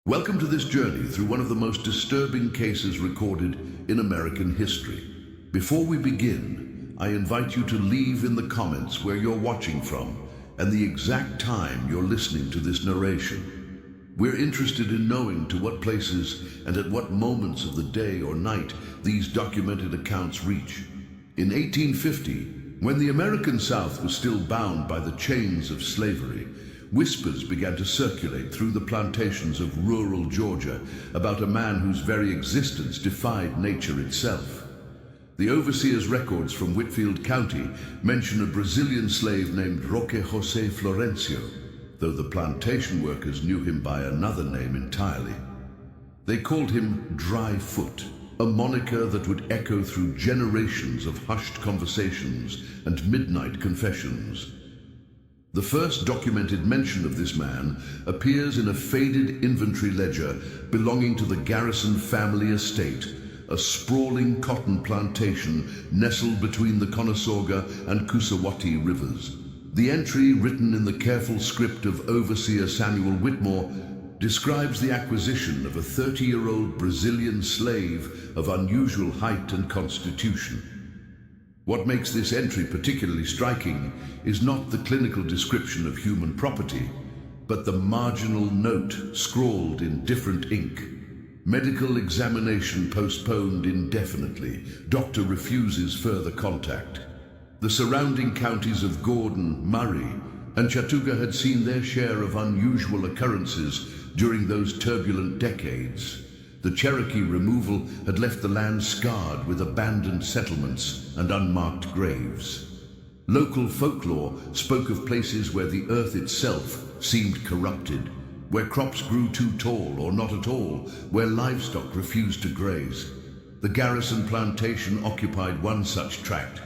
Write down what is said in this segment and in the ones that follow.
Welcome to this journey through one of the most disturbing cases recorded in American history. Before we begin, I invite you to leave in the comments where you're watching from and the exact time you're listening to this narration. We're interested in knowing to what places and at what moments of the day or night these documented accounts reach. In 1850, when the American South was still bound by the chains of slavery, whispers began to circulate through the plantations of rural Georgia about a man whose very existence defied nature itself. The overseer's records from Whitfield County mention a Brazilian slave named Roque José Florencio, though the plantation workers knew him by another name entirely. They called him Dry Foot, a moniker that would echo through generations of hushed conversations and midnight confessions. The first documented mention of this man appears in a faded inventory ledger belonging to the Garrison family estate, a sprawling cotton plantation nestled between the Conestoga and Coosawattee rivers. The entry, written in the careful script of overseer Samuel Whitmore, describes the acquisition of a 30-year-old Brazilian slave of unusual height and constitution. What makes this entry particularly striking is not the clinical description of human property, but the marginal note scrawled in different ink. Medical examination postponed indefinitely. Doctor refuses further contact. The surrounding counties of Gordon, Murray, and Chattooga had seen their share of unusual occurrences during those turbulent decades. The Cherokee removal had left the land scarred with abandoned settlements and unmarked graves. Local folklore spoke of places where the earth itself seemed corrupted, where crops grew too tall or not at all, where livestock refused to graze. The Garrison Plantation occupied one such tract,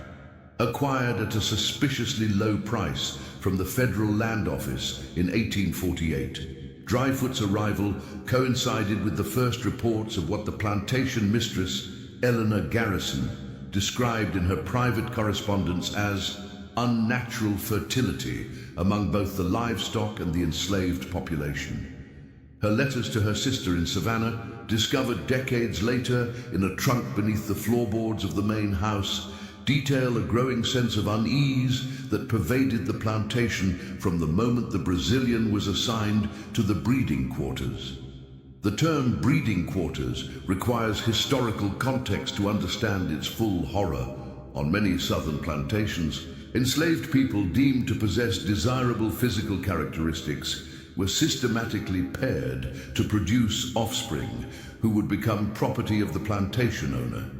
acquired at a suspiciously low price from the Federal Land Office in 1848. Dryfoot's arrival coincided with the first reports of what the plantation mistress, Eleanor Garrison, described in her private correspondence as unnatural fertility among both the livestock and the enslaved population. Her letters to her sister in Savannah, discovered decades later in a trunk beneath the floorboards of the main house, detail a growing sense of unease that pervaded the plantation from the moment the Brazilian was assigned to the breeding quarters. The term breeding quarters requires historical context to understand its full horror. On many southern plantations, enslaved people deemed to possess desirable physical characteristics were systematically paired to produce offspring who would become property of the plantation owner.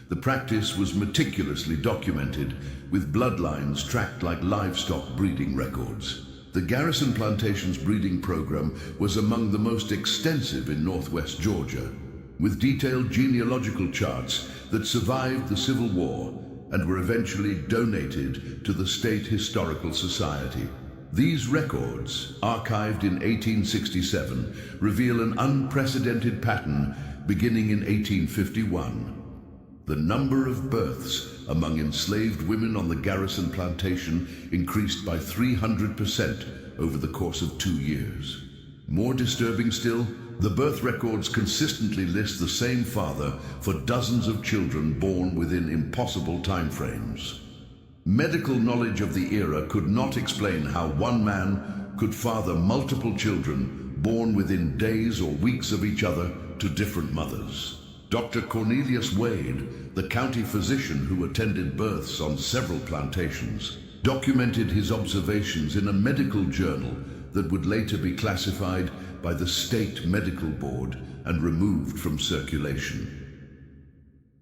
The practice was meticulously documented, with bloodlines tracked like livestock breeding records. The Garrison Plantation's breeding program was among the most extensive in northwest Georgia, with detailed genealogical charts that survived the Civil War and were eventually donated to the State Historical Society. These records, archived in 1867, reveal an unprecedented pattern beginning in 1851. The number of births among enslaved women on the Garrison Plantation increased by 300% over the course of 2 years. More disturbing still, the birth records consistently list the same father for dozens of children born within impossible timeframes. Medical knowledge of the era could not explain how one man could father multiple children born within days or weeks of each other to different mothers. Dr. Cornelius Wade, the county physician who attended births on several plantations, documented his observations in a medical journal that would later be classified by the State Medical Board and removed from circulation.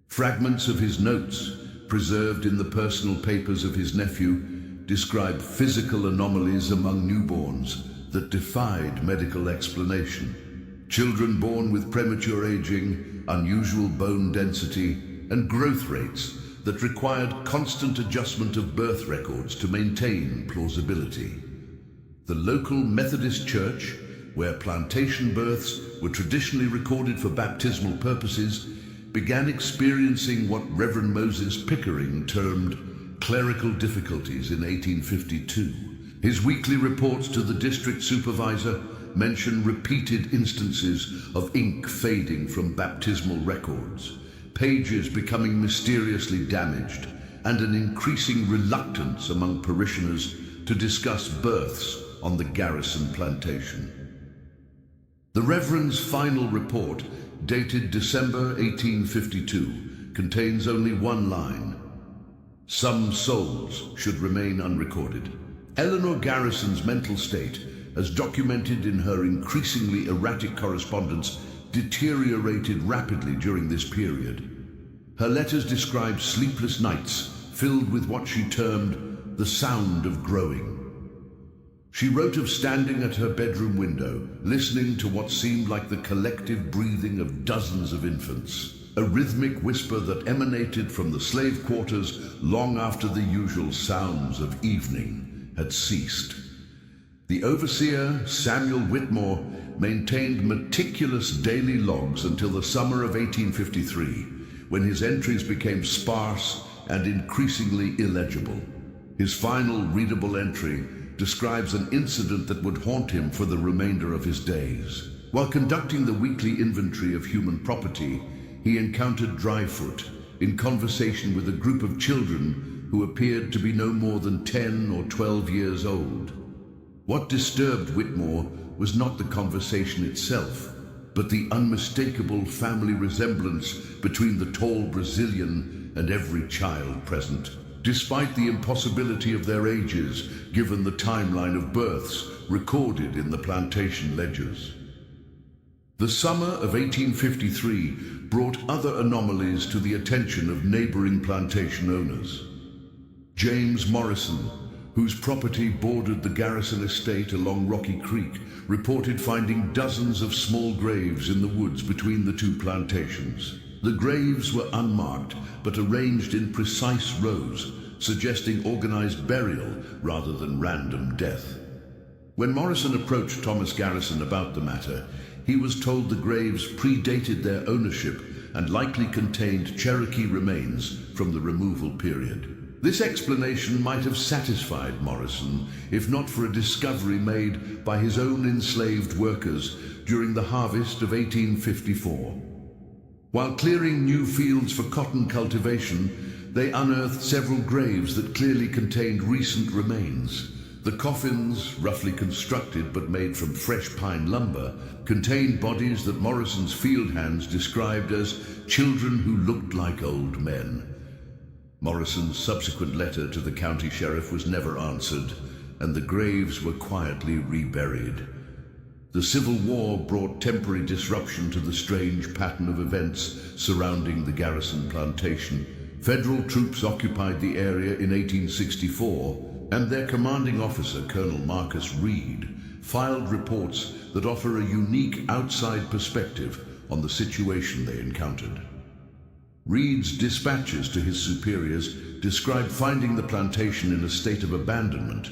Fragments of his notes, preserved in the personal papers of his nephew, describe physical anomalies among newborns that defied medical explanation. Children born with premature aging, unusual bone density, and growth rates that required constant adjustment of birth records to maintain plausibility. The local Methodist Church, where plantation births were traditionally recorded for baptismal purposes, began experiencing what Reverend Moses Pickering termed clerical difficulties in 1852. His weekly reports to the district supervisor mention repeated instances of ink fading from baptismal records, pages becoming mysteriously damaged, and an increasing reluctance among parishioners to discuss births on the Garrison plantation. The Reverend's final report, dated December 1852, contains only one line: "Some souls should remain unrecorded." Eleanor Garrison's mental state, as documented in her increasingly erratic correspondence, deteriorated rapidly during this period. Her letters describe sleepless nights filled with what she termed the sound of growing. She wrote of standing at her bedroom window, listening to what seemed like the collective breathing of dozens of infants, a rhythmic whisper that emanated from the slave quarters long after the usual sounds of evening had ceased. The overseer, Samuel Whitmore, maintained meticulous daily logs until the summer of 1853, when his entries became sparse and increasingly illegible. His final readable entry describes an incident that would haunt him for the remainder of his days. While conducting the weekly inventory of human property, he encountered Dryfoot in conversation with a group of children who appeared to be no more than 10 or 12 years old. What disturbed Whitmore was not the conversation itself, but the unmistakable family resemblance between the tall Brazilian and every child present, despite the impossibility of their ages given the timeline of births recorded in the plantation ledgers. The summer of 1853 brought other anomalies to the attention of neighboring plantation owners. James Morrison, whose property bordered the Garrison estate along Rocky Creek, reported finding dozens of small graves in the woods between the two plantations. The graves were unmarked, but arranged in precise rows, suggesting organized burial rather than random death. When Morrison approached Thomas Garrison about the matter, he was told the graves predated their ownership and likely contained Cherokee remains from the removal period. This explanation might have satisfied Morrison, if not for a discovery made by his own enslaved workers during the harvest of 1854. While clearing new fields for cotton cultivation, they unearthed several graves that clearly contained recent remains. The coffins, roughly constructed but made from fresh pine lumber, contained bodies that Morrison's field hands described as children who looked like old men. Morrison's subsequent letter to the county sheriff was never answered, and the graves were quietly reburied. The Civil War brought temporary disruption to the strange pattern of events surrounding the Garrison plantation. Federal troops occupied the area in 1864, and their commanding officer, Colonel Marcus Reed, filed reports that offer a unique outside perspective on the situation they encountered. Reed's dispatches to his superiors described finding the plantation in a state of abandonment,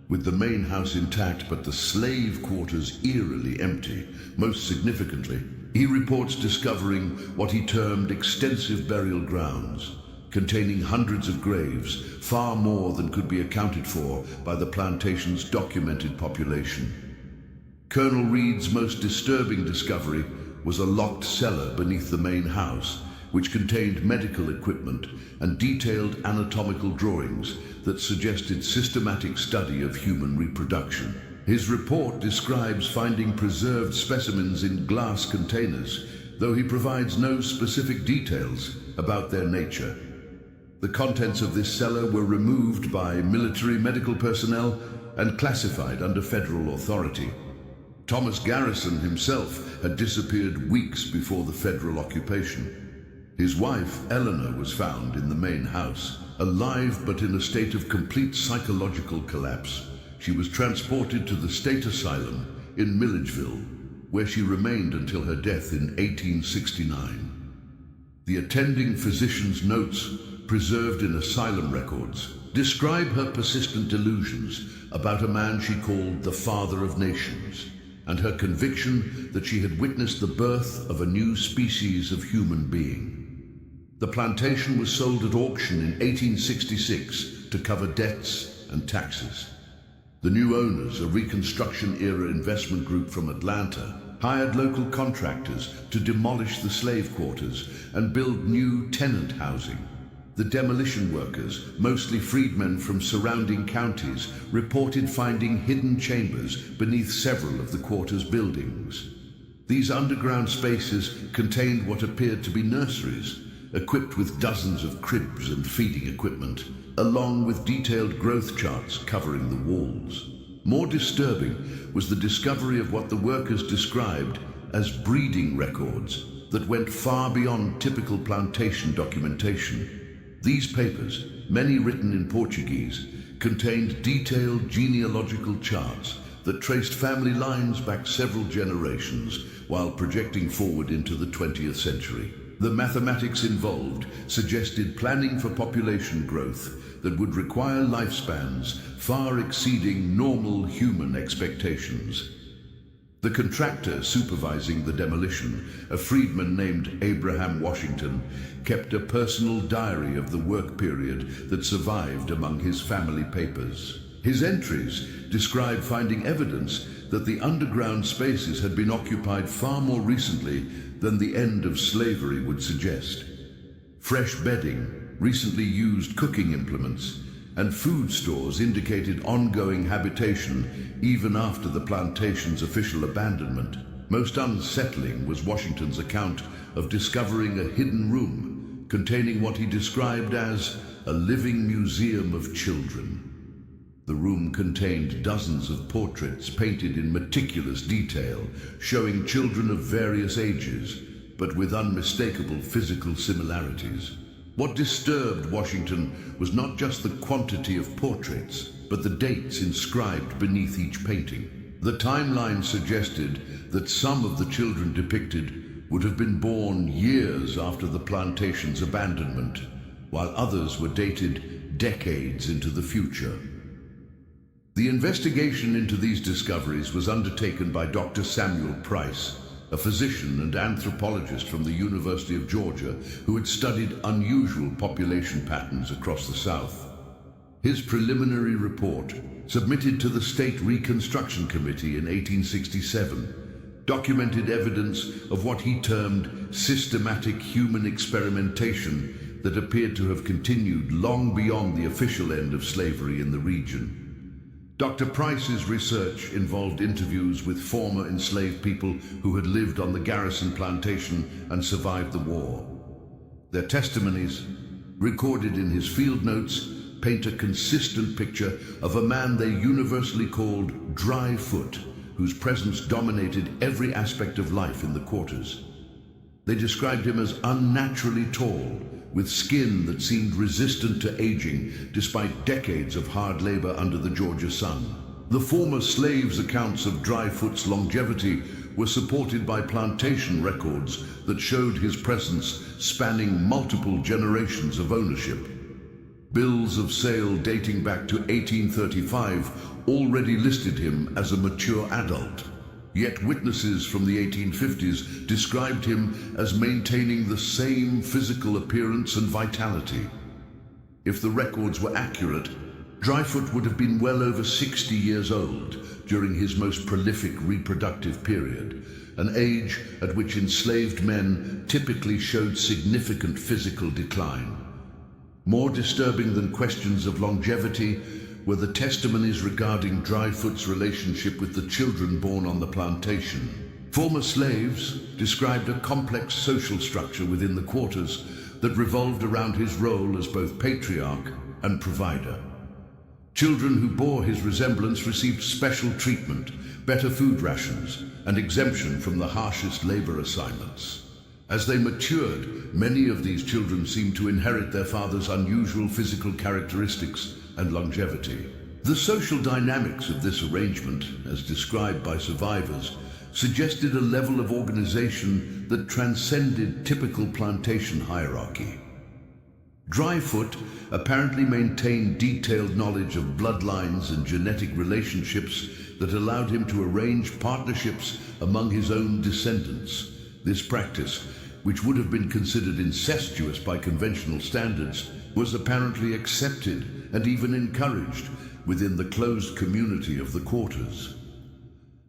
with the main house intact but the slave quarters eerily empty. Most significantly, he reports discovering what he termed extensive burial grounds, containing hundreds of graves, far more than could be accounted for by the plantation's documented population. Colonel Reed's most disturbing discovery was a locked cellar beneath the main house, which contained medical equipment and detailed anatomical drawings that suggested systematic study of human reproduction. His report describes finding preserved specimens in glass containers, though he provides no specific details about their nature. The contents of this cellar were removed by military medical personnel and classified under federal authority. Thomas Garrison himself had disappeared weeks before the federal occupation. His wife, Eleanor, was found in the main house, alive but in a state of complete psychological collapse. She was transported to the state asylum in Milledgeville, where she remained until her death in 1869. The attending physician's notes, preserved in asylum records, describe her persistent delusions about a man she called the Father of Nations, and her conviction that she had witnessed the birth of a new species of human being. The plantation was sold at auction in 1866 to cover debts and taxes. The new owners, a Reconstruction-era investment group from Atlanta, hired local contractors to demolish the slave quarters and build new tenant housing. The demolition workers, mostly freedmen from surrounding counties, reported finding hidden chambers beneath several of the quarter's buildings. These underground spaces contained what appeared to be nurseries, equipped with dozens of cribs and feeding equipment, along with detailed growth charts covering the walls. More disturbing was the discovery of what the workers described as breeding records that went far beyond typical plantation documentation. These papers, many written in Portuguese, contained detailed genealogical charts that traced family lines back several generations while projecting forward into the 20th century. The mathematics involved suggested planning for population growth that would require lifespans far exceeding normal human expectations. The contractor supervising the demolition, a freedman named Abraham Washington, kept a personal diary of the work period that survived among his family papers. His entries describe finding evidence that the underground spaces had been occupied far more recently than the end of slavery would suggest. Fresh bedding, recently used cooking implements, and food stores indicated ongoing habitation even after the plantation's official abandonment. Most unsettling was Washington's account of discovering a hidden room containing what he described as a living museum of children. The room contained dozens of portraits painted in meticulous detail, showing children of various ages, but with unmistakable physical similarities. What disturbed Washington was not just the quantity of portraits, but the dates inscribed beneath each painting. The timeline suggested that some of the children depicted would have been born years after the plantation's abandonment, while others were dated decades into the future. The investigation into these discoveries was undertaken by Dr. Samuel Price, a physician and anthropologist from the University of Georgia who had studied unusual population patterns across the South. His preliminary report, submitted to the State Reconstruction Committee in 1867, documented evidence of what he termed systematic human experimentation that appeared to have continued long beyond the official end of slavery in the region. Dr. Price's research involved interviews with former enslaved people who had lived on the Garrison plantation and survived the war. Their testimonies, recorded in his field notes, paint a consistent picture of a man they universally called Dry Foot, whose presence dominated every aspect of life in the quarters. They described him as unnaturally tall, with skin that seemed resistant to aging despite decades of hard labor under the Georgia sun. The former slaves' accounts of Dry Foot's longevity were supported by plantation records that showed his presence spanning multiple generations of ownership. Bills of sale dating back to 1835 already listed him as a mature adult. Yet witnesses from the 1850s described him as maintaining the same physical appearance and vitality. If the records were accurate, Dryfoot would have been well over 60 years old during his most prolific reproductive period, an age at which enslaved men typically showed significant physical decline. More disturbing than questions of longevity were the testimonies regarding Dryfoot's relationship with the children born on the plantation. Former slaves described a complex social structure within the quarters that revolved around his role as both patriarch and provider. Children who bore his resemblance received special treatment, better food rations, and exemption from the harshest labor assignments. As they matured, many of these children seemed to inherit their father's unusual physical characteristics and longevity. The social dynamics of this arrangement, as described by survivors, suggested a level of organization that transcended typical plantation hierarchy. Dryfoot apparently maintained detailed knowledge of bloodlines and genetic relationships that allowed him to arrange partnerships among his own descendants. This practice, which would have been considered incestuous by conventional standards, was apparently accepted and even encouraged, within the closed community of the quarters.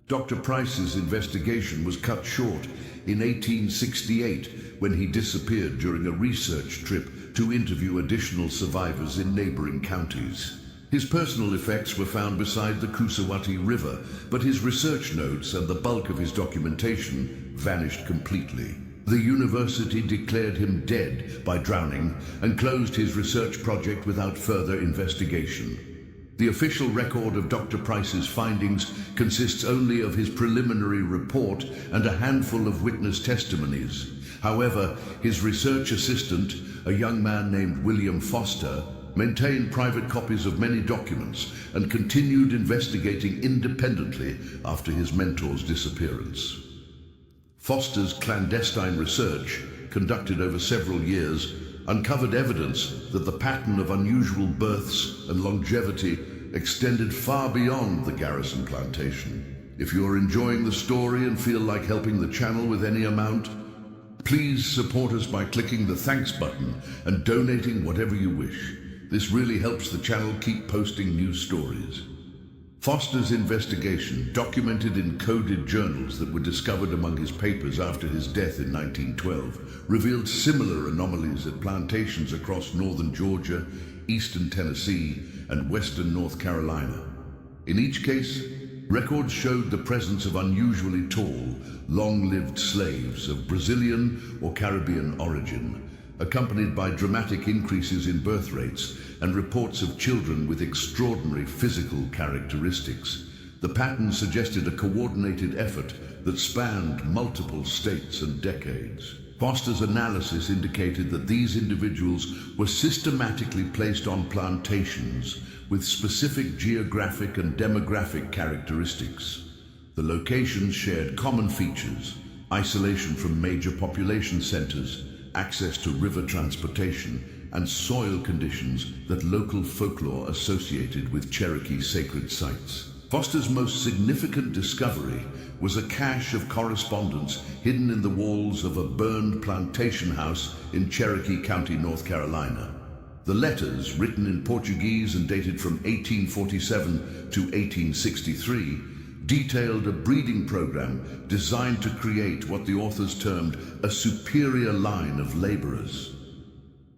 Dr. Price's investigation was cut short in 1868 when he disappeared during a research trip to interview additional survivors in neighboring counties. His personal effects were found beside the Kusawati River, but his research notes and the bulk of his documentation vanished completely. The university declared him dead by drowning and closed his research project without further investigation. The official record of Dr. Price's findings consists only of his preliminary report and a handful of witness testimonies. However, his research assistant, a young man named William Foster, maintained private copies of many documents and continued investigating independently after his mentor's disappearance. Foster's clandestine research, conducted over several years, uncovered evidence that the pattern of unusual births and longevity extended far beyond the Garrison Plantation. If you're enjoying the story and feel like helping the channel with any amount, please support us by clicking the thanks button and donating whatever you wish. This really helps the channel keep posting new stories. Foster's investigation, documented in coded journals that were discovered among his papers after his death in 1912, revealed similar anomalies at plantations across northern Georgia, eastern Tennessee, and western North Carolina. In each case, records showed the presence of unusually tall, long-lived slaves of Brazilian or Caribbean origin, accompanied by dramatic increases in birth rates and reports of children with extraordinary physical characteristics. The pattern suggested a coordinated effort that spanned multiple states and decades. Foster's analysis indicated that these individuals were systematically placed on plantations with specific geographic and demographic characteristics. The locations shared common features: isolation from major population centers, access to river transportation, and soil conditions that local folklore associated with Cherokee sacred sites. Foster's most significant discovery was a cache of correspondence hidden in the walls of a burned plantation house in Cherokee County, North Carolina. The letters, written in Portuguese and dated from 1847 to 1863, detailed a breeding program designed to create what the authors termed a superior line of laborers.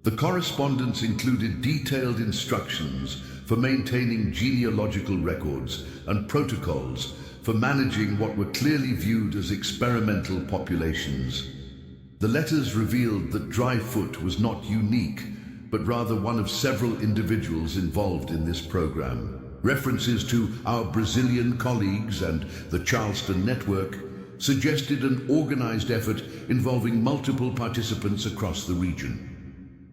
The correspondence included detailed instructions for maintaining genealogical records and protocols for managing what were clearly viewed as experimental populations. The letters revealed that Dryfoot was not unique, but rather one of several individuals involved in this program. References to our Brazilian colleagues and the Charleston Network suggested an organized effort involving multiple participants across the region.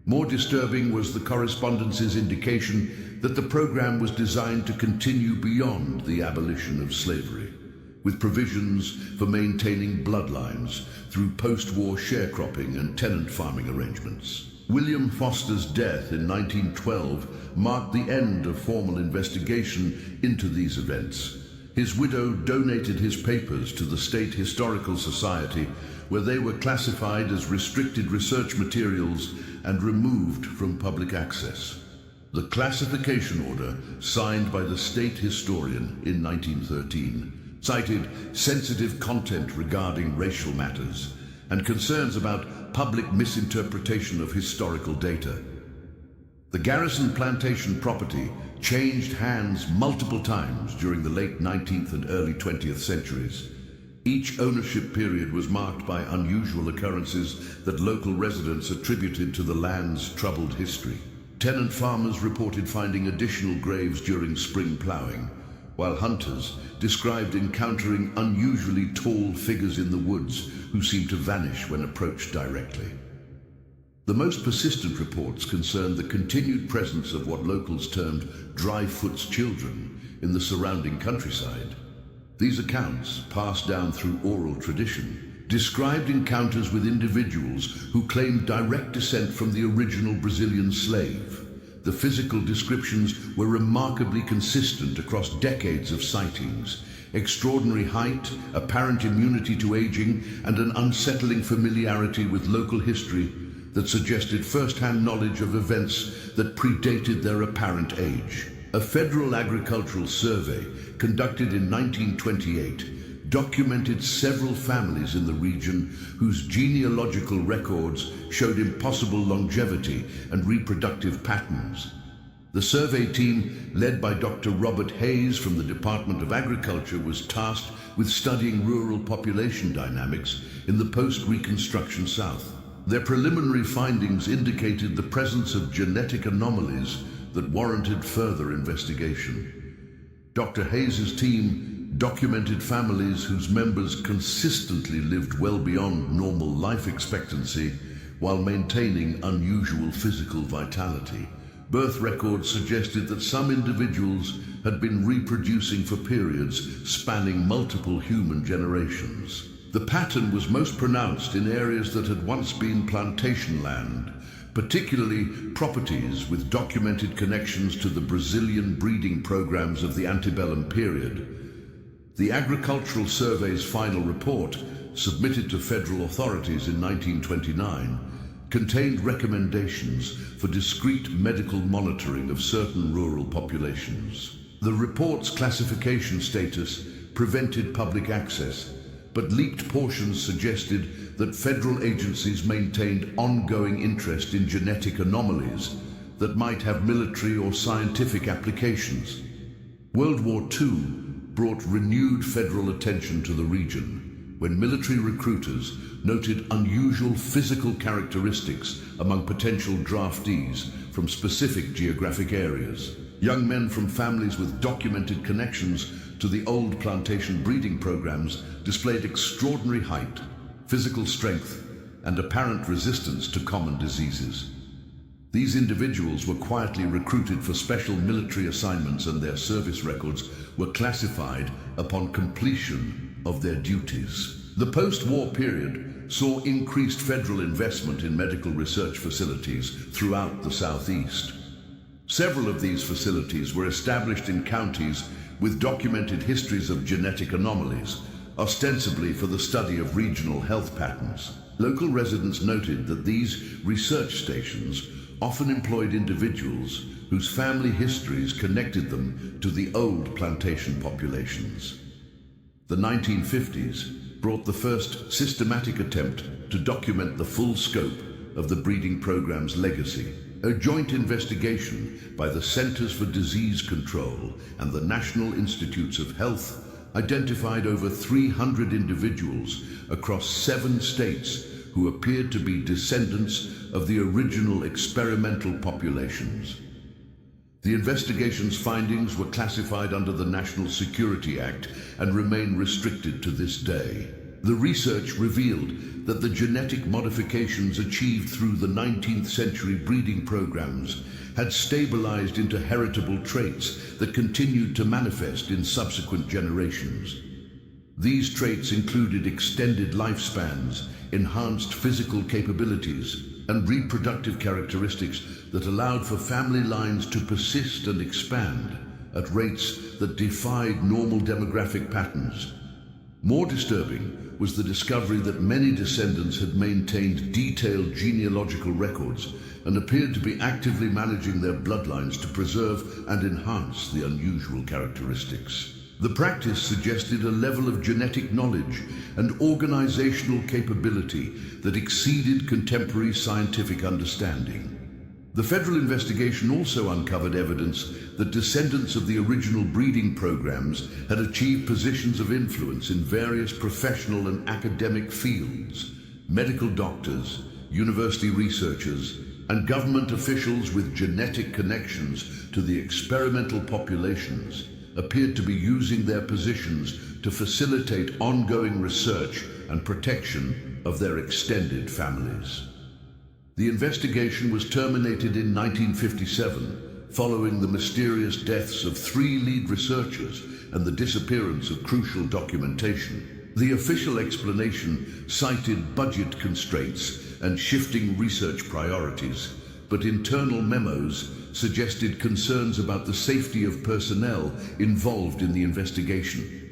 More disturbing was the correspondence's indication that the program was designed to continue beyond the abolition of slavery, with provisions for maintaining bloodlines through post-war sharecropping and tenant farming arrangements. William Foster's death in 1912 marked the end of formal investigation into these events. His widow donated his papers to the State Historical Society, where they were classified as restricted research materials and removed from public access. The classification order, signed by the state historian in 1913, cited sensitive content regarding racial matters and concerns about public misinterpretation of historical data. The Garrison Plantation property changed hands multiple times during the late 19th and early 20th centuries. Each ownership period was marked by unusual occurrences that local residents attributed to the land's troubled history. Tenant farmers reported finding additional graves during spring plowing, while hunters described encountering unusually tall figures in the woods who seemed to vanish when approached directly. The most persistent reports concerned the continued presence of what locals termed Dryfoot's children in the surrounding countryside. These accounts, passed down through oral tradition, described encounters with individuals who claimed direct descent from the original Brazilian slave. The physical descriptions were remarkably consistent across decades of sightings: extraordinary height, apparent immunity to aging, and an unsettling familiarity with local history that suggested first-hand knowledge of events that predated their apparent age. A federal agricultural survey conducted in 1928 documented several families in the region whose genealogical records showed impossible longevity and reproductive patterns. The survey team, led by Dr. Robert Hayes from the Department of Agriculture, was tasked with studying rural population dynamics in the post-Reconstruction South. Their preliminary findings indicated the presence of genetic anomalies that warranted further investigation. Dr. Hayes's team documented families whose members consistently lived well beyond normal life expectancy while maintaining unusual physical vitality. Birth records suggested that some individuals had been reproducing for periods spanning multiple human generations. The pattern was most pronounced in areas that had once been plantation land, particularly properties with documented connections to the Brazilian breeding programs of the antebellum period. The Agricultural Survey's final report, submitted to federal authorities in 1929, contained recommendations for discreet medical monitoring of certain rural populations. The report's classification status prevented public access, but leaked portions suggested that federal agencies maintained ongoing interest in genetic anomalies that might have military or scientific applications. World War II brought renewed federal attention to the region when military recruiters noted unusual physical characteristics among potential draftees from specific geographic areas. Young men from families with documented connections to the old plantation breeding programs displayed extraordinary height, physical strength, and apparent resistance to common diseases. These individuals were quietly recruited for special military assignments, and their service records were classified upon completion of their duties. The post-war period saw increased federal investment in medical research facilities throughout the Southeast. Several of these facilities were established in counties with documented histories of genetic anomalies, ostensibly for the study of regional health patterns. Local residents noted that these research stations often employed individuals whose family histories connected them to the old plantation populations. The 1950s brought the first systematic attempt to document the full scope of the breeding program's legacy. A joint investigation by the Centers for Disease Control and the National Institutes of Health identified over 300 individuals across 7 states who appeared to be descendants of the original experimental populations. The investigation's findings were classified under the National Security Act and remain restricted to this day. The research revealed that the genetic modifications achieved through the 19th century breeding programs had stabilized into heritable traits that continued to manifest in subsequent generations. These traits included extended lifespans, enhanced physical capabilities, and reproductive characteristics that allowed for family lines to persist and expand at rates that defied normal demographic patterns. More disturbing was the discovery that many descendants had maintained detailed genealogical records and appeared to be actively managing their bloodlines to preserve and enhance the unusual characteristics. The practice suggested a level of genetic knowledge and organizational capability that exceeded contemporary scientific understanding. The federal investigation also uncovered evidence that descendants of the original breeding programs had achieved positions of influence in various professional and academic fields. Medical doctors, university researchers, and government officials with genetic connections to the experimental populations appeared to be using their positions to facilitate ongoing research and protection of their extended families. The investigation was terminated in 1957, following the mysterious deaths of 3 lead researchers and the disappearance of crucial documentation. The official explanation cited budget constraints and shifting research priorities, but internal memos suggested concerns about the safety of personnel involved in the investigation.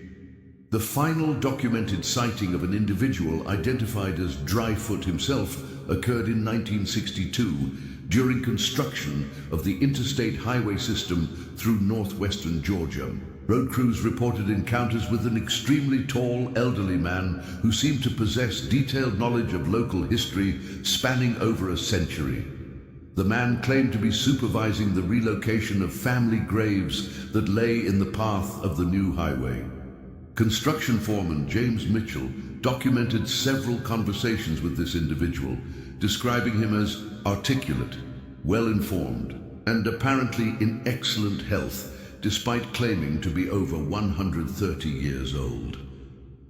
The final documented sighting of an individual identified as Dryfoot himself occurred in 1962 during construction of the interstate highway system through northwestern Georgia. Road crews reported encounters with an extremely tall, elderly man who seemed to possess detailed knowledge of local history spanning over a century. The man claimed to be supervising the relocation of family graves that lay in the path of the new highway. Construction foreman James Mitchell documented several conversations with this individual, describing him as articulate, well-informed, and apparently in excellent health, despite claiming to be over 130 years old.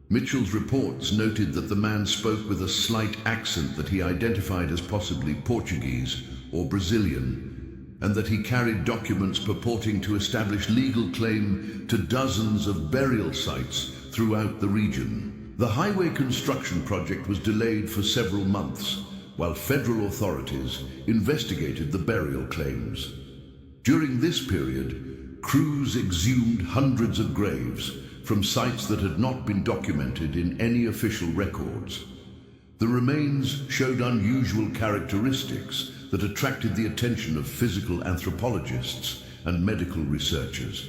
Mitchell's reports noted that the man spoke with a slight accent that he identified as possibly Portuguese or Brazilian, and that he carried documents purporting to establish legal claim to dozens of burial sites throughout the region. The highway construction project was delayed for several months, while federal authorities investigated the burial claims. During this period, crews exhumed hundreds of graves from sites that had not been documented in any official records. The remains showed unusual characteristics that attracted the attention of physical anthropologists and medical researchers.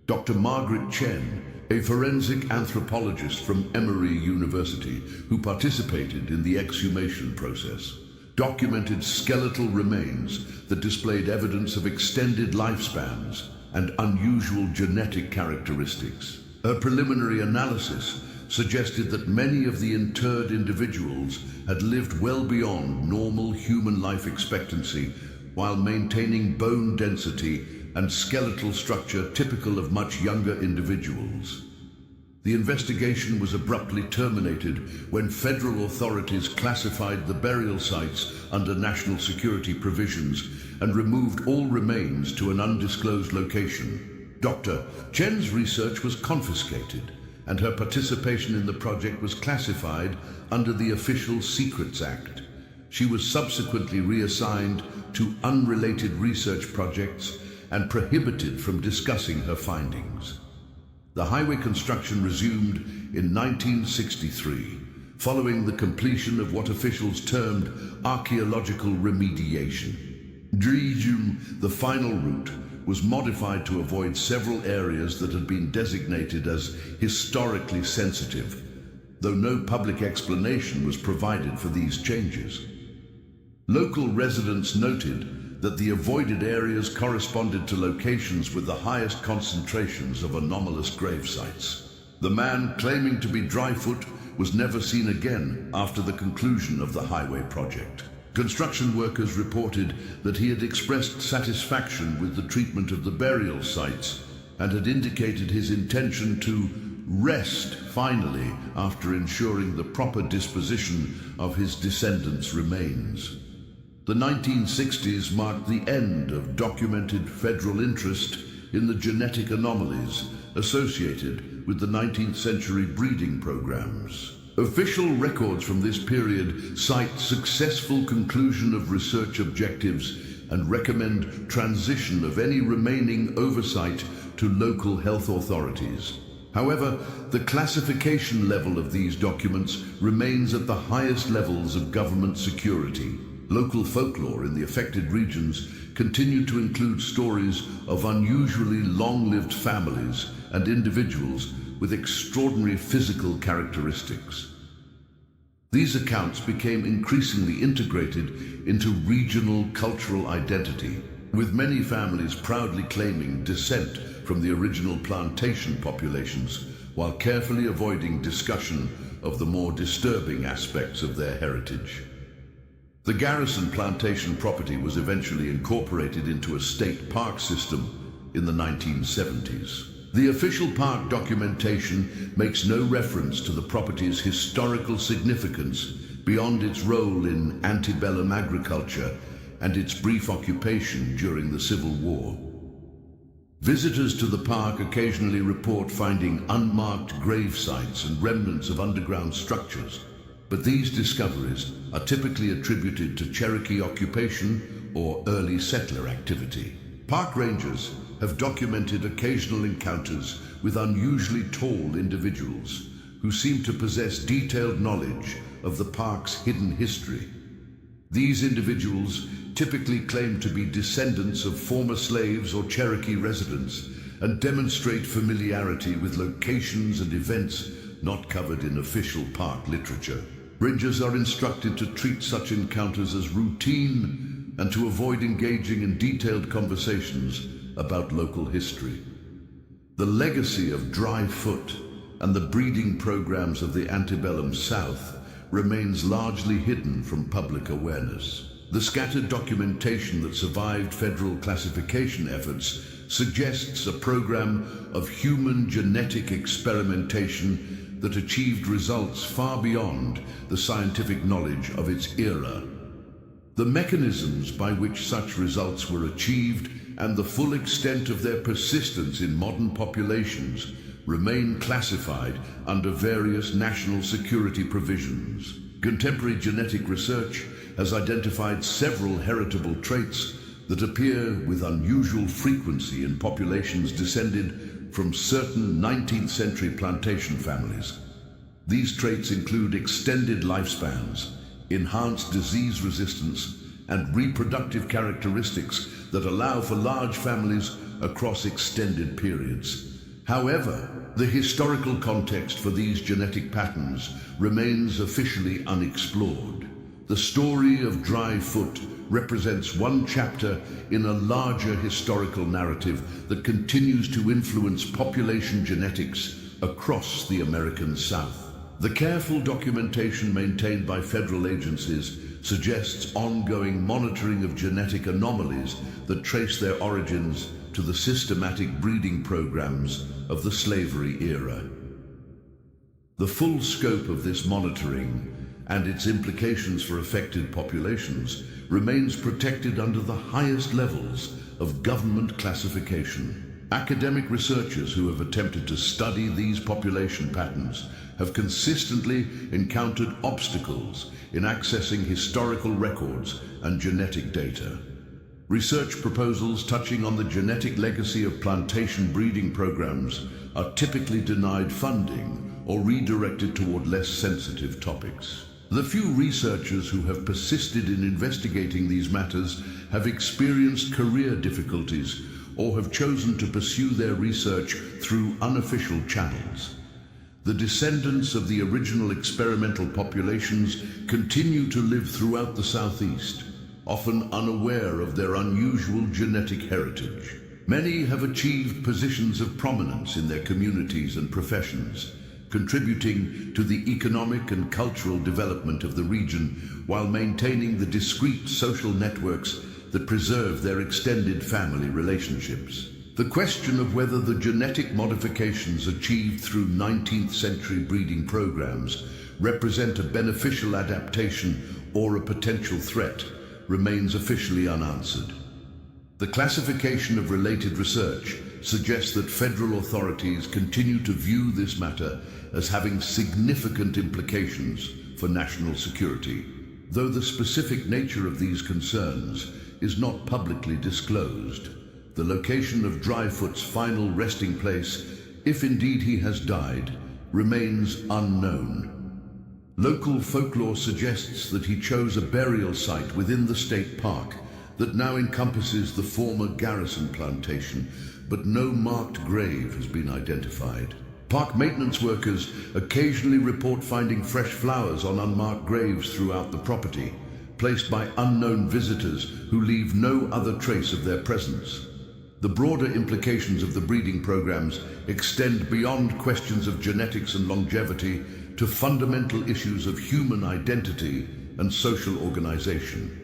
Dr. Margaret Chen, a forensic anthropologist from Emory University who participated in the exhumation process, documented skeletal remains that displayed evidence of extended lifespans and unusual genetic characteristics. Her preliminary analysis suggested that many of the interred individuals had lived well beyond normal human life expectancy while maintaining bone density and skeletal structure typical of much younger individuals. The investigation was abruptly terminated when federal authorities classified the burial sites under national security provisions and removed all remains to an undisclosed location. Dr. Chen's research was confiscated, and her participation in the project was classified under the Official Secrets Act. She was subsequently reassigned to unrelated research projects and prohibited from discussing her findings. The highway construction resumed in 1963, following the completion of what officials termed archaeological remediation. The final route was modified to avoid several areas that had been designated as historically sensitive, though no public explanation was provided for these changes. Local residents noted that the avoided areas corresponded to locations with the highest concentrations of anomalous grave sites. The man claiming to be Dryfoot was never seen again after the conclusion of the highway project. Construction workers reported that he had expressed satisfaction with the treatment of the burial sites and had indicated his intention to rest finally after ensuring the proper disposition of his descendants' remains. The 1960s marked the end of documented federal interest in the genetic anomalies associated with the 19th century breeding programs. Official records from this period cite successful conclusion of research objectives and recommend transition of any remaining oversight to local health authorities. However, the classification level of these documents remains at the highest levels of government security. Local folklore in the affected regions continued to include stories of unusually long-lived families and individuals with extraordinary physical characteristics. These accounts became increasingly integrated into regional cultural identity, with many families proudly claiming descent from the original plantation populations, while carefully avoiding discussion of the more disturbing aspects of their heritage. The Garrison Plantation property was eventually incorporated into a state park system in the 1970s. The official park documentation makes no reference to the property's historical significance beyond its role in antebellum agriculture and its brief occupation during the Civil War. Visitors to the park occasionally report finding unmarked grave sites and remnants of underground structures, but these discoveries are typically attributed to Cherokee occupation or early settler activity. Park rangers have documented occasional encounters with unusually tall individuals who seem to possess detailed knowledge of the park's hidden history. These individuals typically claim to be descendants of former slaves or Cherokee residents and demonstrate familiarity with locations and events not covered in official park literature. Rangers are instructed to treat such encounters as routine and to avoid engaging in detailed conversations about local history. The legacy of dry foot and the breeding programs of the antebellum South remains largely hidden from public awareness. The scattered documentation that survived federal classification efforts suggests a program of human genetic experimentation that achieved results far beyond the scientific knowledge of its era. The mechanisms by which such results were achieved and the full extent of their persistence in modern populations remain classified under various national security provisions. Contemporary genetic research has identified several heritable traits that appear with unusual frequency in populations descended from certain 19th century plantation families. These traits include extended lifespans, enhanced disease resistance, and reproductive characteristics that allow for large families across extended periods. However, the historical context for these genetic patterns remains officially unexplored. The story of dry foot represents one chapter in a larger historical narrative that continues to influence population genetics across the American South. The careful documentation maintained by federal agencies suggests ongoing monitoring of genetic anomalies that trace their origins to the systematic breeding programs of the slavery era. The full scope of this monitoring and its implications for affected populations remains protected under the highest levels of government classification. Academic researchers who have attempted to study these population patterns have consistently encountered obstacles in accessing historical records and genetic data. Research proposals touching on the genetic legacy of plantation breeding programs are typically denied funding or redirected toward less sensitive topics. The few researchers who have persisted in investigating these matters have experienced career difficulties or have chosen to pursue their research through unofficial channels. The descendants of the original experimental populations continue to live throughout the Southeast, often unaware of their unusual genetic heritage. Many have achieved positions of prominence in their communities and professions, contributing to the economic and cultural development of the region while maintaining the discrete social networks that preserve their extended family relationships. The question of whether the genetic modifications achieved through 19th century breeding programs represent a beneficial adaptation or a potential threat remains officially unanswered. The classification of related research suggests that federal authorities continue to view this matter as having significant implications for national security, though the specific nature of these concerns is not publicly disclosed. The location of Dryfoot's final resting place, if indeed he has died, remains unknown. Local folklore suggests that he chose a burial site within the state park that now encompasses the former Garrison Plantation, but no marked grave has been identified. Park maintenance workers occasionally report finding fresh flowers on unmarked graves throughout the property, placed by unknown visitors who leave no other trace of their presence. The broader implications of the breeding programs extend beyond questions of genetics and longevity to fundamental issues of human identity and social organization.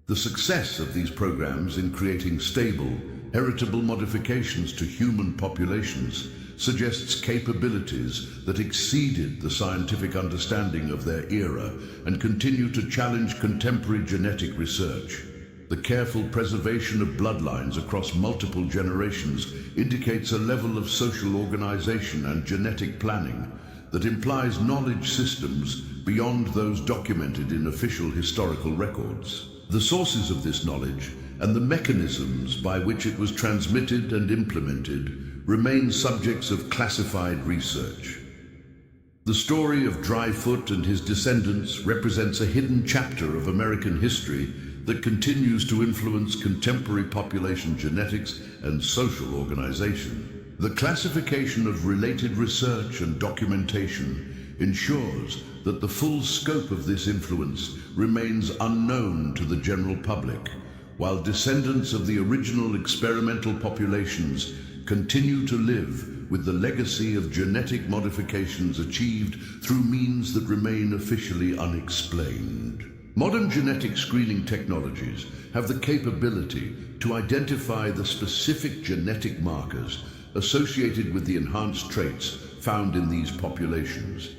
The success of these programs in creating stable, heritable modifications to human populations suggests capabilities that exceeded the scientific understanding of their era and continue to challenge contemporary genetic research. The careful preservation of bloodlines across multiple generations indicates a level of social organization and genetic planning that implies knowledge systems beyond those documented in official historical records. The sources of this knowledge and the mechanisms by which it was transmitted and implemented remain subjects of classified research. The story of Dryfoot and his descendants represents a hidden chapter of American history that continues to influence contemporary population genetics and social organization. The classification of related research and documentation ensures that the full scope of this influence remains unknown to the general public, while descendants of the original experimental populations continue to live with the legacy of genetic modifications achieved through means that remain officially unexplained. Modern genetic screening technologies have the capability to identify the specific genetic markers associated with the enhanced traits found in these populations.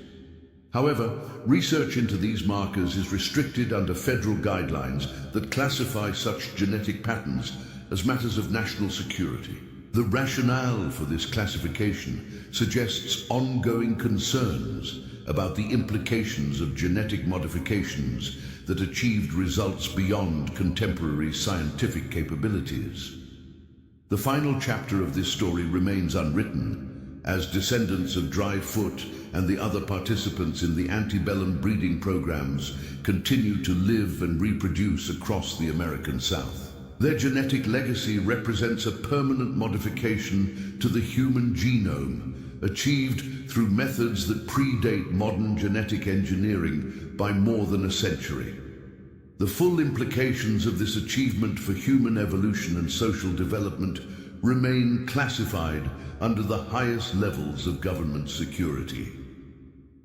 However, research into these markers is restricted under federal guidelines that classify such genetic patterns as matters of national security. The rationale for this classification suggests ongoing concerns about the implications of genetic modifications that achieved results beyond contemporary scientific capabilities. The final chapter of this story remains unwritten, as descendants of Dryfoot and the other participants in the antebellum breeding programs continue to live and reproduce across the American South. Their genetic legacy represents a permanent modification to the human genome, achieved through methods that predate modern genetic engineering by more than a century. The full implications of this achievement for human evolution and social development remain classified under the highest levels of government security.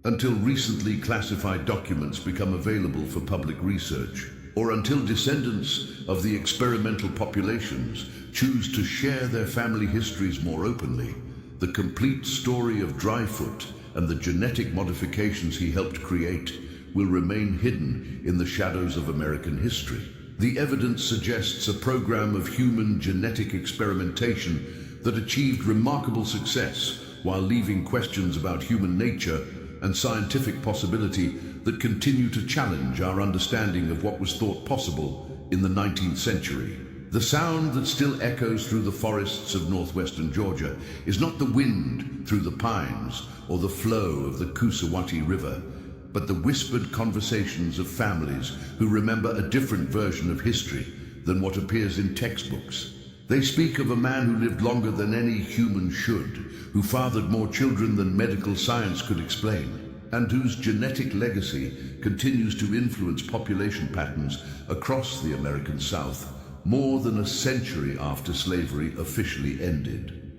Until recently classified documents become available for public research, or until descendants of the experimental populations choose to share their family histories more openly, the complete story of Dryfoot and the genetic modifications he helped create will remain hidden in the shadows of American history. The evidence suggests a program of human genetic experimentation that achieved remarkable success while leaving questions about human nature and scientific possibility that continue to challenge our understanding of what was thought possible in the 19th century. The sound that still echoes through the forests of northwestern Georgia is not the wind through the pines or the flow of the Coosawhattie River, but the whispered conversations of families who remember a different version of history than what appears in textbooks. They speak of a man who lived longer than any human should, who fathered more children than medical science could explain, and whose genetic legacy continues to influence population patterns across the American South more than a century after slavery officially ended.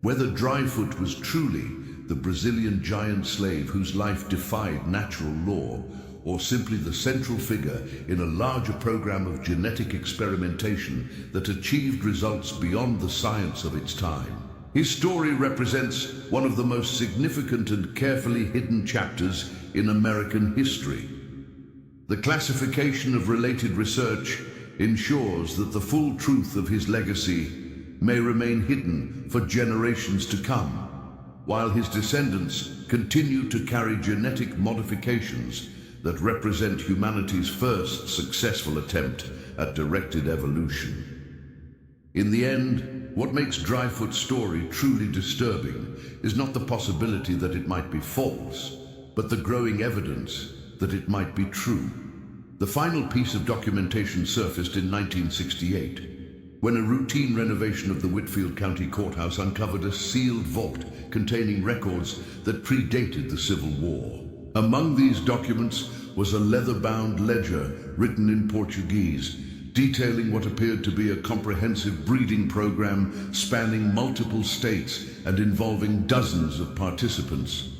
Whether Dryfoot was truly the Brazilian giant slave whose life defied natural law, or simply the central figure in a larger program of genetic experimentation that achieved results beyond the science of its time, his story represents one of the most significant and carefully hidden chapters in American history. The classification of related research ensures that the full truth of his legacy may remain hidden for generations to come, while his descendants continue to carry genetic modifications that represent humanity's first successful attempt at directed evolution. In the end, what makes Dryfoot's story truly disturbing is not the possibility that it might be false, but the growing evidence that it might be true. The final piece of documentation surfaced in 1968, when a routine renovation of the Whitfield County Courthouse uncovered a sealed vault containing records that predated the Civil War. Among these documents was a leather-bound ledger written in Portuguese, detailing what appeared to be a comprehensive breeding program spanning multiple states and involving dozens of participants.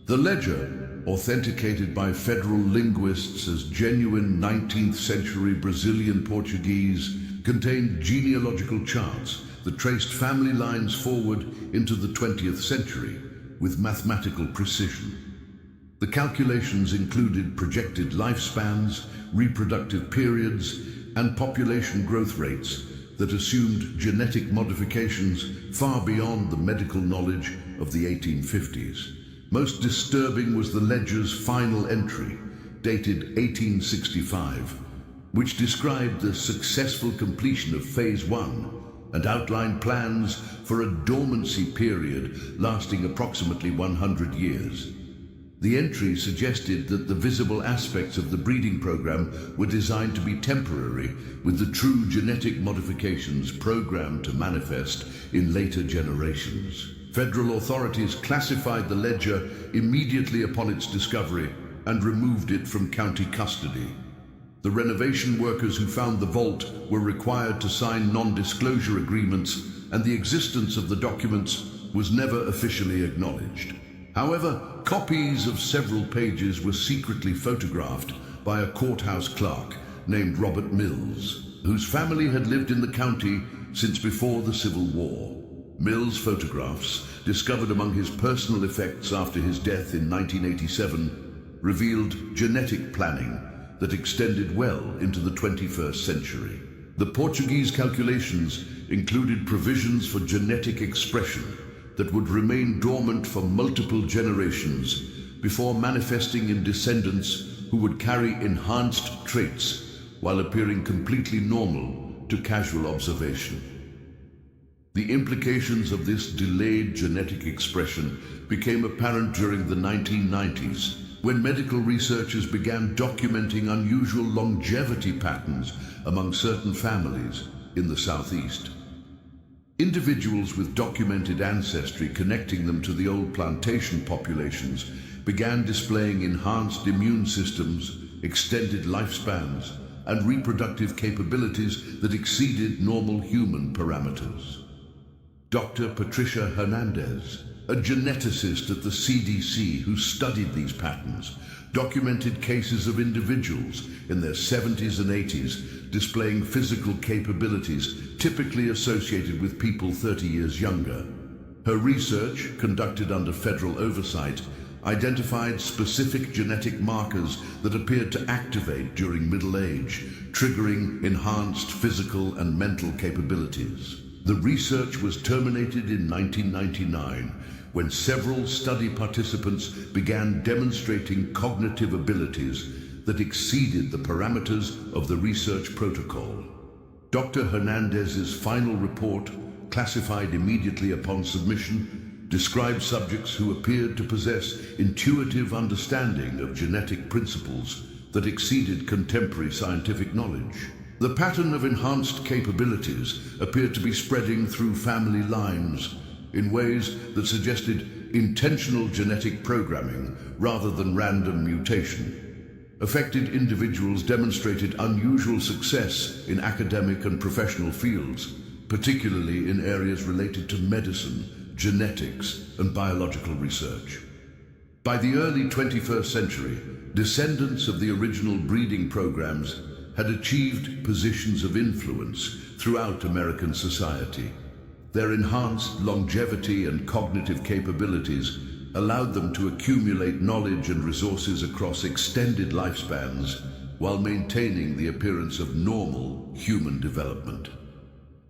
The ledger, authenticated by federal linguists as genuine 19th century Brazilian Portuguese, contained genealogical charts that traced family lines forward into the 20th century with mathematical precision. The calculations included projected lifespans, reproductive periods, and population growth rates that assumed genetic modifications far beyond the medical knowledge of the 1850s. Most disturbing was the ledger's final entry, dated 1865, which described the successful completion of Phase 1 and outlined plans for a dormancy period lasting approximately 100 years. The entry suggested that the visible aspects of the breeding program were designed to be temporary, with the true genetic modifications programmed to manifest in later generations. Federal authorities classified the ledger immediately upon its discovery and removed it from county custody. The renovation workers who found the vault were required to sign non-disclosure agreements, and the existence of the documents was never officially acknowledged. However, copies of several pages were secretly photographed by a courthouse clerk named Robert Mills, whose family had lived in the county since before the Civil War. Mills' photographs, discovered among his personal effects after his death in 1987, revealed genetic planning that extended well into the 21st century. The Portuguese calculations included provisions for genetic expression that would remain dormant for multiple generations before manifesting in descendants who would carry enhanced traits while appearing completely normal to casual observation. The implications of this delayed genetic expression became apparent during the 1990s, when medical researchers began documenting unusual longevity patterns among certain families in the Southeast. Individuals with documented ancestry connecting them to the old plantation populations began displaying enhanced immune systems, extended lifespans, and reproductive capabilities that exceeded normal human parameters. Dr. Patricia Hernandez, a geneticist at the CDC who studied these patterns, documented cases of individuals in their 70s and 80s displaying physical capabilities typically associated with people 30 years younger. Her research, conducted under federal oversight, identified specific genetic markers that appeared to activate during middle age, triggering enhanced physical and mental capabilities. The research was terminated in 1999 when several study participants began demonstrating cognitive abilities that exceeded the parameters of the research protocol. Dr. Hernandez's final report, classified immediately upon submission, described subjects who appeared to possess intuitive understanding of genetic principles that exceeded contemporary scientific knowledge. The pattern of enhanced capabilities appeared to be spreading through family lines in ways that suggested intentional genetic programming rather than random mutation. Affected individuals demonstrated unusual success in academic and professional fields, particularly in areas related to medicine, genetics, and biological research. By the early 21st century, descendants of the original breeding programs had achieved positions of influence throughout American society. Their enhanced longevity and cognitive capabilities allowed them to accumulate knowledge and resources across extended lifespans while maintaining the appearance of normal human development.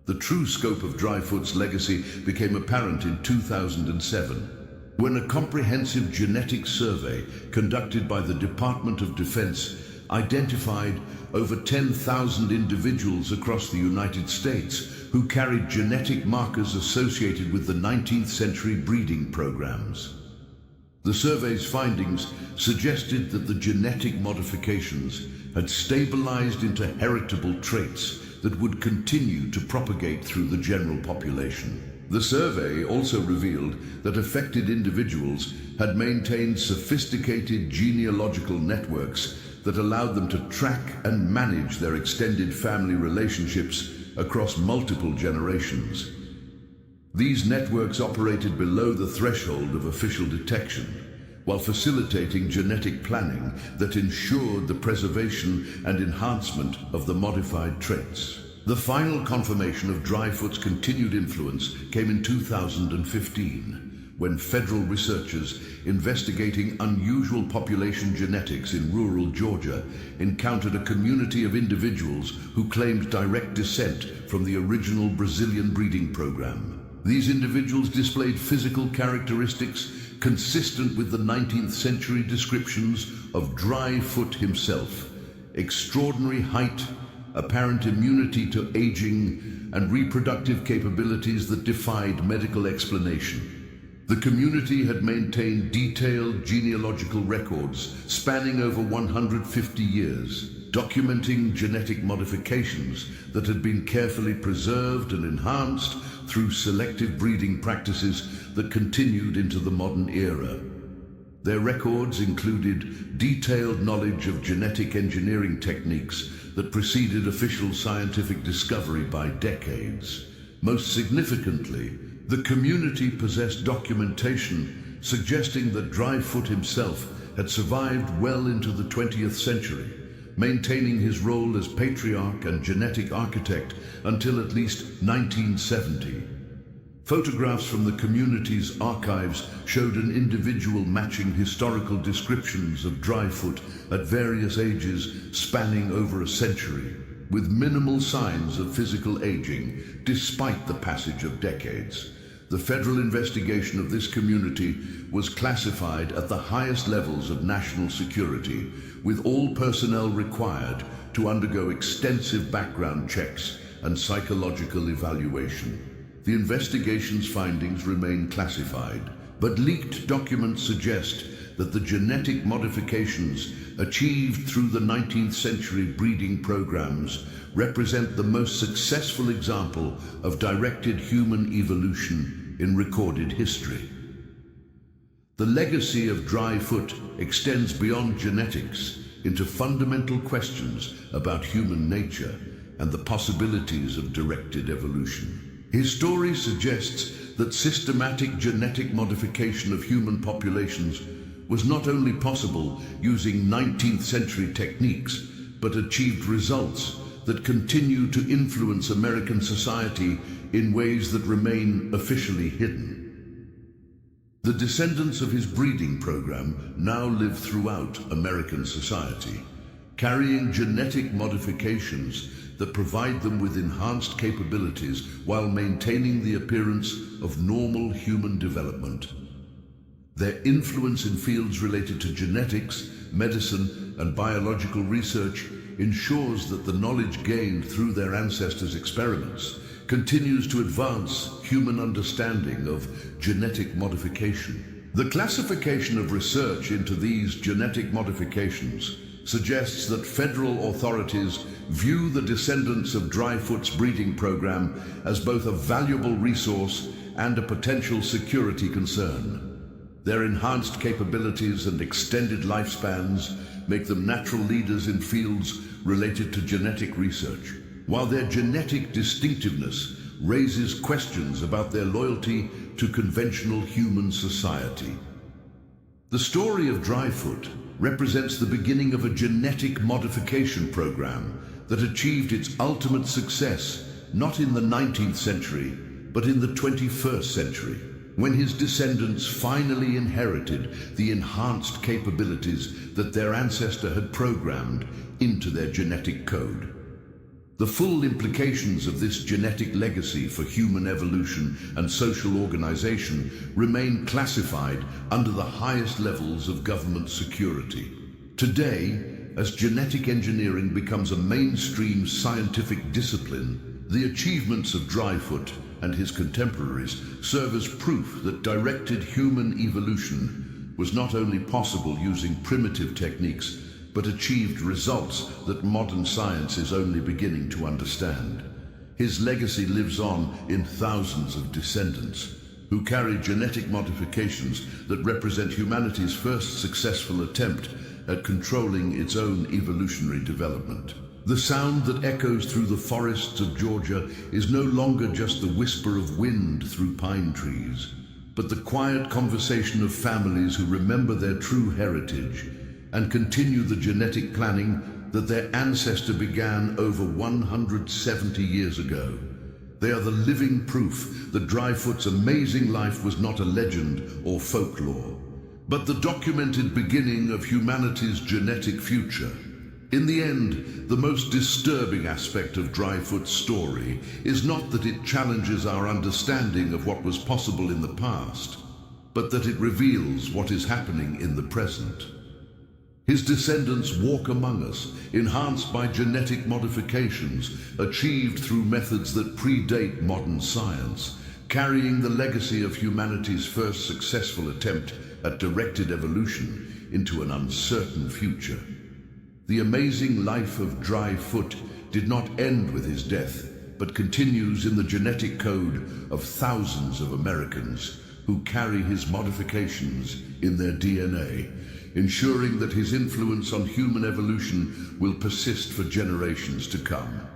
The true scope of Dryfoot's legacy became apparent in 2007, when a comprehensive genetic survey conducted by the Department of Defense identified over 10,000 individuals across the United States who carried genetic markers associated with the 19th century breeding programs. The survey's findings suggested that the genetic modifications had stabilized into heritable traits that would continue to propagate through the general population. The survey also revealed that affected individuals had maintained sophisticated genealogical networks that allowed them to track and manage their extended family relationships across multiple generations. These networks operated below the threshold of official detection, while facilitating genetic planning that ensured the preservation and enhancement of the modified traits. The final confirmation of Dryfoot's continued influence came in 2015, when federal researchers investigating unusual population genetics in rural Georgia encountered a community of individuals who claimed direct descent from the original Brazilian breeding program. These individuals displayed physical characteristics consistent with the 19th century descriptions of Dryfoot himself: extraordinary height, apparent immunity to aging, and reproductive capabilities that defied medical explanation. The community had maintained detailed genealogical records spanning over 150 years, documenting genetic modifications that had been carefully preserved and enhanced through selective breeding practices that continued into the modern era. Their records included detailed knowledge of genetic engineering techniques that preceded official scientific discovery by decades. Most significantly, the community possessed documentation suggesting that Dryfoot himself had survived well into the 20th century, maintaining his role as patriarch and genetic architect until at least 1970. Photographs from the community's archives showed an individual matching historical descriptions of Dryfoot at various ages spanning over a century, with minimal signs of physical aging despite the passage of decades. The federal investigation of this community was classified at the highest levels of national security, with all personnel required to undergo extensive background checks and psychological evaluation. The investigation's findings remain classified, but leaked documents suggest that the genetic modifications achieved through the 19th century breeding programs represent the most successful example of directed human evolution in recorded history. The legacy of Dryfoot extends beyond genetics into fundamental questions about human nature and the possibilities of directed evolution. His story suggests that systematic genetic modification of human populations was not only possible using 19th century techniques, but achieved results that continue to influence American society in ways that remain officially hidden. The descendants of his breeding program now live throughout American society, carrying genetic modifications that provide them with enhanced capabilities while maintaining the appearance of normal human development. Their influence in fields related to genetics, medicine, and biological research ensures that the knowledge gained through their ancestors' experiments continues to advance human understanding of genetic modification. The classification of research into these genetic modifications suggests that federal authorities view the descendants of Dryfoot's breeding program as both a valuable resource and a potential security concern. Their enhanced capabilities and extended lifespans make them natural leaders in fields related to genetic research, while their genetic distinctiveness raises questions about their loyalty to conventional human society. The story of Dryfoot represents the beginning of a genetic modification program that achieved its ultimate success not in the 19th century, but in the 21st century, when his descendants finally inherited the enhanced capabilities that their ancestor had programmed into their genetic code. The full implications of this genetic legacy for human evolution and social organization remain classified under the highest levels of government security. Today, as genetic engineering becomes a mainstream scientific discipline, the achievements of Dryfoot and his contemporaries serve as proof that directed human evolution was not only possible using primitive techniques, but achieved results that modern science is only beginning to understand. His legacy lives on in thousands of descendants who carry genetic modifications that represent humanity's first successful attempt at controlling its own evolutionary development. The sound that echoes through the forests of Georgia is no longer just the whisper of wind through pine trees, but the quiet conversation of families who remember their true heritage and continue the genetic planning that their ancestor began over 170 years ago. They are the living proof that Dryfoot's amazing life was not a legend or folklore, but the documented beginning of humanity's genetic future. In the end, the most disturbing aspect of Dryfoot's story is not that it challenges our understanding of what was possible in the past, but that it reveals what is happening in the present. His descendants walk among us, enhanced by genetic modifications achieved through methods that predate modern science, carrying the legacy of humanity's first successful attempt at directed evolution into an uncertain future. The amazing life of Dry Foot did not end with his death, but continues in the genetic code of thousands of Americans who carry his modifications in their DNA, ensuring that his influence on human evolution will persist for generations to come.